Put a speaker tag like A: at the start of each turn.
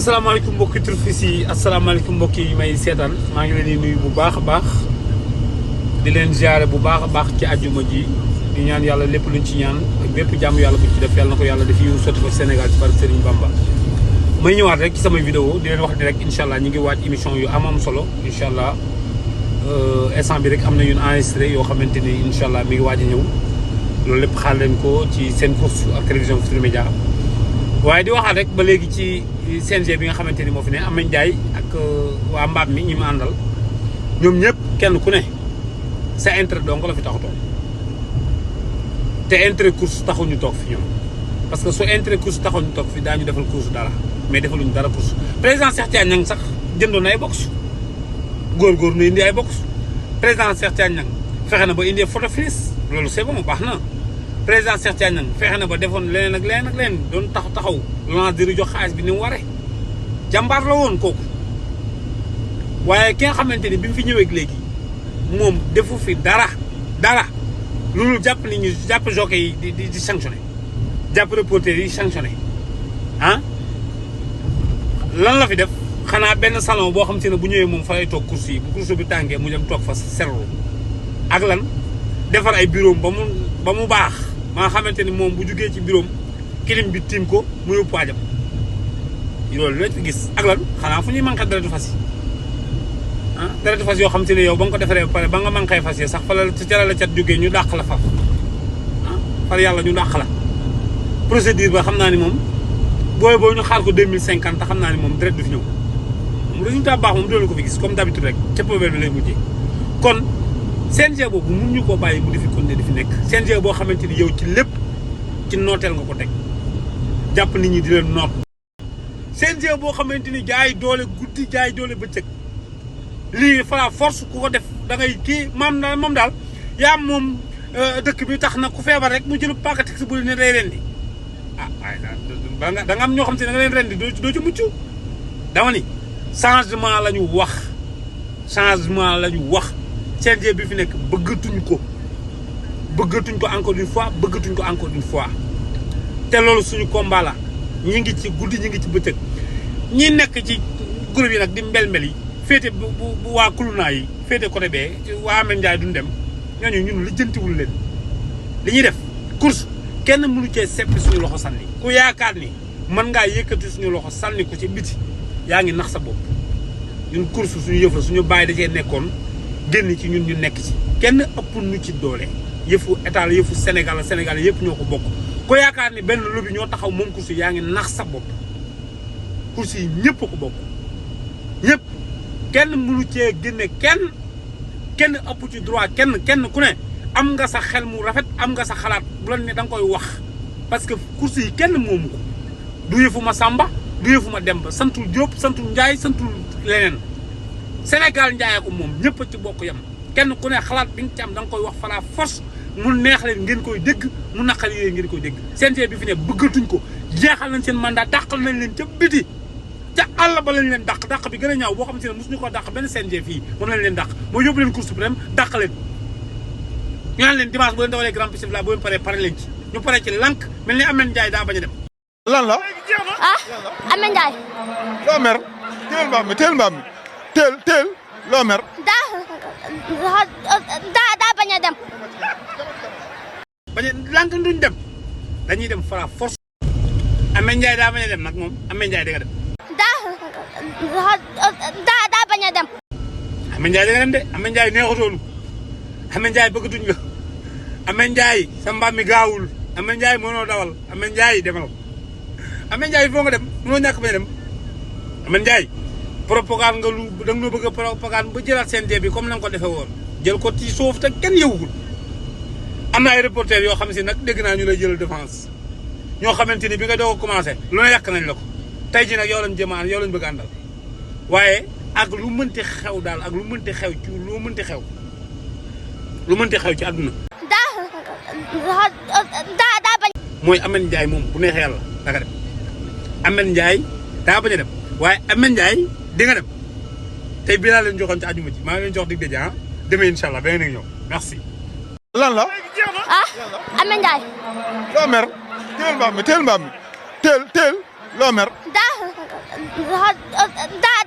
A: asalaamaaleykum mbokki turfis yi asalaamaaleykum mbokk yi may seetaan maa ngi leen di nuyu bu baax a baax di leen ziare bu baax a baax ci àjjuma ji di ñaan yàlla lépp luñ ci ñaan ak bépp jàmm yàlla buñ ci def yàlla na ko yàlla def yiw sotti ko Sénégal ci barke Serigne Bamba. may ñëwaat rek ci samay vidéo di leen wax ni rek incha allah ñu ngi waaj émission yu am solo incha allah instant bi rek am na ñun enregistré yoo xamante ni incha allah mi ngi waaj a ñëw loolu lépp xaar leen ko ci seen course ak télévision Futurs Médias. waaye di waxaat rek ba léegi ci CNG bi nga xamante ni moo fi ne Ameth Ndiaye ak waa mbaam mi ñi mu àndal ñoom ñëpp kenn ku ne sa intérêt donc la fi taxu toog te intérêt course taxul ñu toog fi ñoom parce que su intérêt course taxul ñu toog fi daañu defal course dara mais defaluñu dara course président Cheikh Tidiane Niang sax jëndoon na ay box góor nu indi ay box président Cheikh Tidiane Niang fexe na ba indi photo finish loolu c'est bon baax na président Cheikh Tidiane Niang fexe na ba defoon leneen ak leneen doon taxaw lance di jox xaalis bi ni mu waree jàmbaar la woon kooku waaye ki nga xamante ni bi mu fi ñëwee léegi moom defu fi dara loolu jàpp nit ñi jàpp jockey yi di sanctionné jàpp reporter yi sanctionné lan la fi def xanaa benn salon boo xam te ne bu ñëwee moom fa lay toog course yi bu course bi tàngee mu dem toog fa serlu ak lan defar ay bureau ba mu baax maa xamante ni moom bu jugee ci bureau kilim bi tiim ko mu yóbbu waajam loolu la ci gis ak lan xanaa fu ñuy manqué deretu fas yi deretu fas yoo xam te ne yow ba nga ko defaree ba pare ba nga manqué fas yi sax fa la ca la cat jógee ñu dàq la faf far yàlla ñu dàq la procédure ba xam naa ni moom boo ñu xaar ko 2050 te xam naa ni moom deret du fi ñëw moom résultat baax moom doolu ko fi gis comme d'habitude rek ca poubelle bi lay mujjee kon CNG boobu mun ñu koo bàyyi mu di fi continuer di fi nekk CNG boo xamante ni yow ci lépp ci nooteel nga ko teg jàpp nit ñi di leen noot CNG boo xamante ni jaay doole guddi jaay doole bëccëg lii fala force ku ko def da ngay kii moom daal yaa moom dëkk bi tax na ku feebar rek mu jël paquet si bu ne day rendi waaye da nga am ñoo xam te ne nga leen rendi doo ci mucc dama ni changement la ñu wax CNG bi fi nekk bëggatuñ ko encore une fois te loolu suñu combat la ñi ngi ci guddi ñi ngi ci bëccëg ñi nekk ci groupe yi nag di mbel-mbel yi féete bu waa kulunaa yi féete côté bee waa Ameth Ndiaye duñ dem ñooñu ñun lijjantiwul leen li ñuy def course kenn mënu cee seppi suñu loxo sànni ku yaakaar ni mën ngaa yëkkati suñu loxo sànni ko ci biti yaa ngi nax sa bopp ñun course suñu yëf la suñu bàyyi da cee nekkoon génn ci ñun ñu nekk ci kenn ëpp nu ci doole yëfu état la yëfu Sénégal yëpp ñoo ko bokk ko yaakaar ni benn lobby ñoo taxaw moom course yaa ngi nax sa bopp course yi ñëpp ko bokk ñëpp kenn mënu cee génne kenn ëpp ci droit kenn ku ne am nga sa xel mu rafet am nga sa xalaat bu la ne da nga koy wax parce que course yi kenn moomu ko du yëfu ma Samba du yëfu ma Demba santul Diop santul Ndiaye santul leneen Sénégal Ndiaye ko moom ñëpp a ci bokk yam kenn ku ne xalaat bi nga ci am da nga koy wax fala force mu neex leen ngeen koy dégg mu naqari leen ngeen koy dégg CNG bi fi ne bëggatuñ ko jeexal nañ seen mandat dàqal nañ leen ca biti ca àll ba lañ leen dàq bi gën a ñaaw boo xam ne mosuñu ko dàq benn CNG fii moom lañ leen dàq moo yóbbu leen course suprême dàq leen ñu naan leen dimanche bu leen dawalee grand prix la bu leen paree pare leen ci ñu pare ci lànk mel ni Ameth Ndiaye daa bañ a dem
B: lan la
C: Ameth Ndiaye
B: loo mer teel mbaam mi teel loo mer
C: daa bañ a dem
A: lànk duñ dem dañuy dem fara force Ameth Ndiaye daa bañ a dem nag moom Ameth Ndiaye da nga dem
C: daa bañ a dem
A: Ameth Ndiaye da nga dem de Ameth Ndiaye neexutoonu Ameth Ndiaye bëggatuñ la Ameth Ndiaye sa mbaam mi gaawul Ameth Ndiaye mënoo dawal Ameth Ndiaye demal Ameth Ndiaye foo nga dem mënoo ñàkk bañ a dem Ameth Ndiaye propagande nga lu da nga bëgg a propagande ba jëlaat CNG bi comme na nga ko defee woon jël ko ci suuf te kenn yëwugul am na ay reporter yoo xam si nag dégg naa ñu lay jël défense ñoo xamante ni bi nga doog a commencé lu ne yàq nañ la ko tey ji nag yow lañ jëmaan yow lañ bëgg àndal waaye ak lu mënti xew daal ak lu mënti xew ci lu mënti xew ci àdduna
C: daa bañ
A: mooy Ameth Ndiaye moom bu neexee yàlla da nga dem Ameth Ndiaye daa bañ a dem waaye Ameth Ndiaye di nga dem tey bii laa leen joxoon ci àjjuma ji maa ngi leen jox dig daje demee incha allah ba ngeen ñëw merci.
B: lan la
C: Ameth Ndiaye
B: loo mer teel mbaam mi teel loo mer
C: daa